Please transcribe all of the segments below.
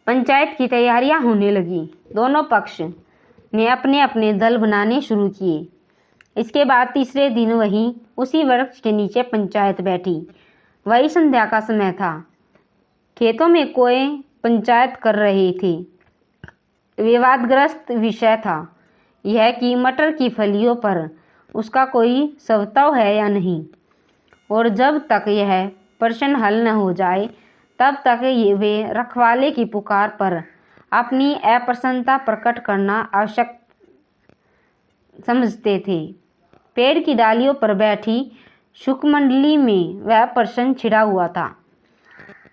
पंचायत की तैयारियां होने लगी। दोनों पक्ष ने अपने अपने दल बनाने शुरू किए। इसके बाद तीसरे दिन वहीं उसी वृक्ष के नीचे पंचायत बैठी। वही संध्या का समय था। खेतों में कोए पंचायत कर रहे थे। विवादग्रस्त विषय था यह कि मटर की फलियों पर उसका कोई स्वभाव है या नहीं, और जब तक यह प्रश्न हल न हो जाए तब तक वे रखवाले की पुकार पर अपनी अप्रसन्नता प्रकट करना आवश्यक समझते थे। पेड़ की डालियों पर बैठी शुकमंडली में वह प्रश्न छिड़ा हुआ था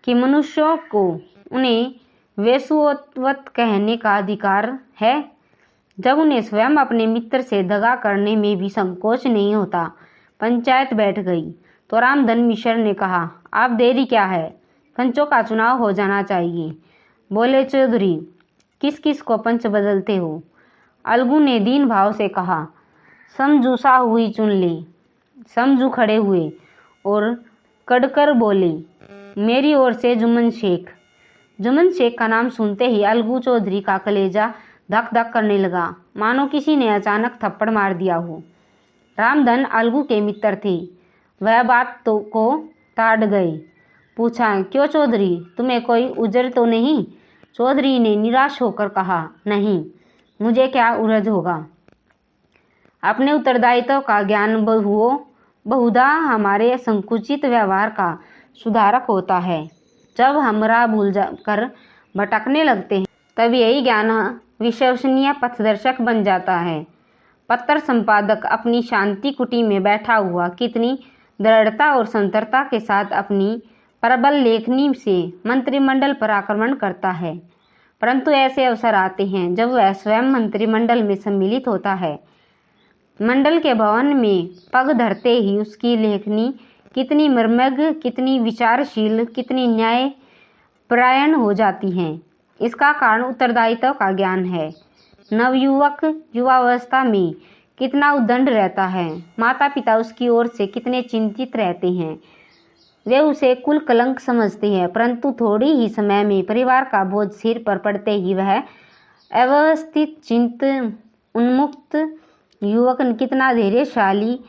कि मनुष्यों को उन्हें वेश्योवत कहने का अधिकार है, जब उन्हें स्वयं अपने मित्र से दगा करने में भी संकोच नहीं होता। पंचायत बैठ गई तो रामधन मिश्र ने कहा, आप देरी क्या है, पंचों का चुनाव हो जाना चाहिए। बोले चौधरी, किस किस को पंच बदलते हो? अलगू ने दीन भाव से कहा, समझू साहू ही चुन ले। समझू खड़े हुए और कड़कर बोले, मेरी ओर से जुम्मन शेख। जुम्मन शेख का नाम सुनते ही अलगू चौधरी का कलेजा धक धक करने लगा, मानो किसी ने अचानक थप्पड़ मार दिया हो। रामधन अलगू के मित्र थे। वह बात को ताड़ गए। पूछा, क्यों चौधरी, तुम्हें कोई उजर तो नहीं? चौधरी ने निराश होकर कहा, नहीं, मुझे क्या उरज होगा। अपने उत्तरदायित्व का ज्ञान बहुधा हमारे संकुचित व्यवहार का सुधारक होता है। जब हम राह भूल कर भटकने लगते हैं तब यही ज्ञान विश्वसनीय पथदर्शक बन जाता है। पत्र संपादक अपनी शांति कुटी में बैठा हुआ कितनी दृढ़ता और संतरता के साथ अपनी प्रबल लेखनी से मंत्रिमंडल पर आक्रमण करता है, परंतु ऐसे अवसर आते हैं जब वह स्वयं मंत्रिमंडल में सम्मिलित होता है। मंडल के भवन में पग धरते ही उसकी लेखनी कितनी मर्मज्ञ, कितनी विचारशील, कितनी न्यायपरायण हो जाती है। इसका कारण उत्तरदायित्व का ज्ञान है। नवयुवक युवावस्था में कितना उद्दंड रहता है। माता पिता उसकी ओर से कितने चिंतित रहते हैं। वे उसे कुल कलंक समझते हैं, परंतु थोड़ी ही समय में परिवार का बोझ सिर पर पड़ते ही वह अव्यवस्थित, चिंत उन्मुक्त युवक कितना धैर्यशाली,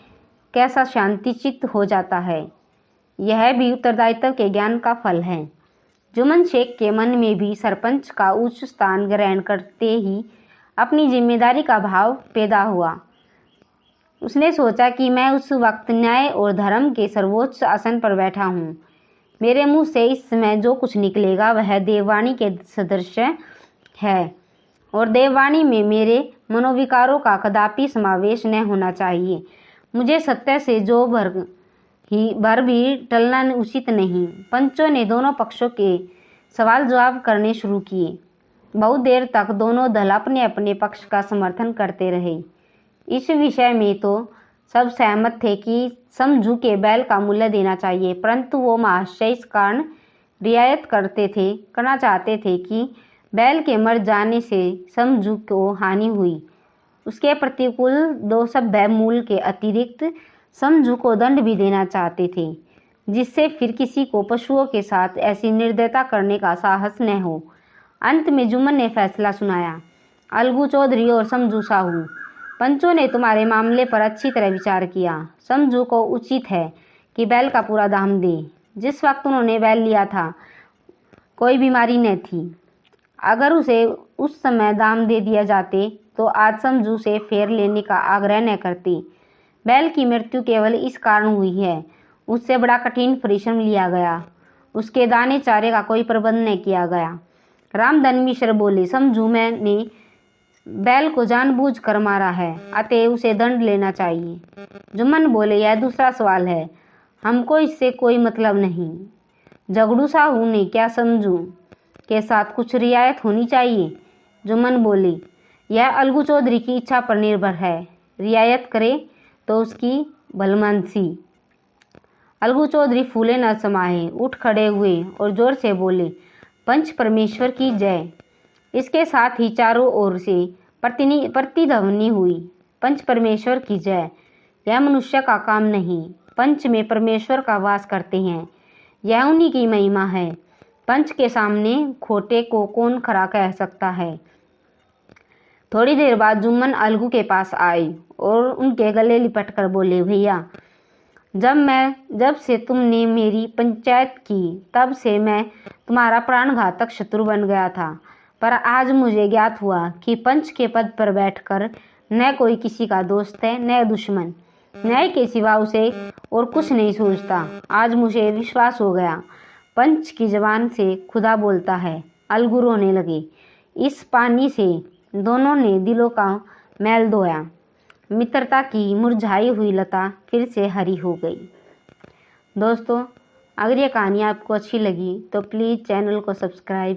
कैसा शांतिचित्त हो जाता है। यह भी उत्तरदायित्व के ज्ञान का फल है। जुम्मन शेख के मन में भी सरपंच का उच्च स्थान ग्रहण करते ही अपनी जिम्मेदारी का भाव पैदा हुआ। उसने सोचा कि मैं उस वक्त न्याय और धर्म के सर्वोच्च आसन पर बैठा हूँ। मेरे मुंह से इस समय जो कुछ निकलेगा वह देववाणी के सदृश है, और देववाणी में मेरे मनोविकारों का कदापि समावेश न होना चाहिए। मुझे सत्य से जो भर भी टलना उचित नहीं। पंचों ने दोनों पक्षों के सवाल जवाब करने शुरू किए। बहुत देर तक दोनों दल अपने अपने पक्ष का समर्थन करते रहे। इस विषय में तो सब सहमत थे कि समझू के बैल का मूल्य देना चाहिए, परंतु वो महाशय इस कारण रियायत करना चाहते थे कि बैल के मर जाने से समझू को हानि हुई। उसके प्रतिकूल 2 सभ्य मूल के अतिरिक्त समझू को दंड भी देना चाहते थे, जिससे फिर किसी को पशुओं के साथ ऐसी निर्दयता करने का साहस न हो। अंत में जुम्मन ने फैसला सुनाया, अलगू चौधरी और समझू साहू, पंचों ने तुम्हारे मामले पर अच्छी तरह विचार किया। समझू को उचित है कि बैल का पूरा दाम दे। जिस वक्त उन्होंने बैल लिया था कोई बीमारी न थी। अगर उसे उस समय दाम दे दिया जाते तो आज समझू से फेर लेने का आग्रह न करती। बैल की मृत्यु केवल इस कारण हुई है, उससे बड़ा कठिन परिश्रम लिया गया, उसके दाने चारे का कोई प्रबंध न किया गया। रामधन मिश्र बोले, समझू मैंने बैल को जानबूझकर मारा है, अतः उसे दंड लेना चाहिए। जुम्मन बोले, यह दूसरा सवाल है, हमको इससे कोई मतलब नहीं। झगड़ू साहू ने क्या समझू के साथ कुछ रियायत होनी चाहिए? जुम्मन बोले, यह अलगू चौधरी की इच्छा पर निर्भर है। रियायत करे तो उसकी भलमनसी। अलगू चौधरी फूले न समाये, उठ खड़े हुए और जोर से बोले, पंच परमेश्वर की जय। इसके साथ ही चारों ओर से प्रतिध्वनि हुई, पंच परमेश्वर की जय। यह मनुष्य का काम नहीं, पंच में परमेश्वर का वास करते हैं, यह उन्हीं की महिमा है। पंच के सामने खोटे को कौन खरा कह सकता है। थोड़ी देर बाद जुम्मन अलगू के पास आई और उनके गले लिपट कर बोले, भैया जब से तुमने मेरी पंचायत की तब से मैं तुम्हारा प्राणघातक शत्रु बन गया था, पर आज मुझे ज्ञात हुआ कि पंच के पद पर बैठकर न कोई किसी का दोस्त है न दुश्मन, न्याय के सिवा उसे और कुछ नहीं सोचता। आज मुझे विश्वास हो गया, पंच की जबान से खुदा बोलता है। अलगू रोने लगे। इस पानी से दोनों ने दिलों का मैल धोया। मित्रता की मुरझाई हुई लता फिर से हरी हो गई। दोस्तों, अगर ये कहानी आपको अच्छी लगी तो प्लीज़ चैनल को सब्सक्राइब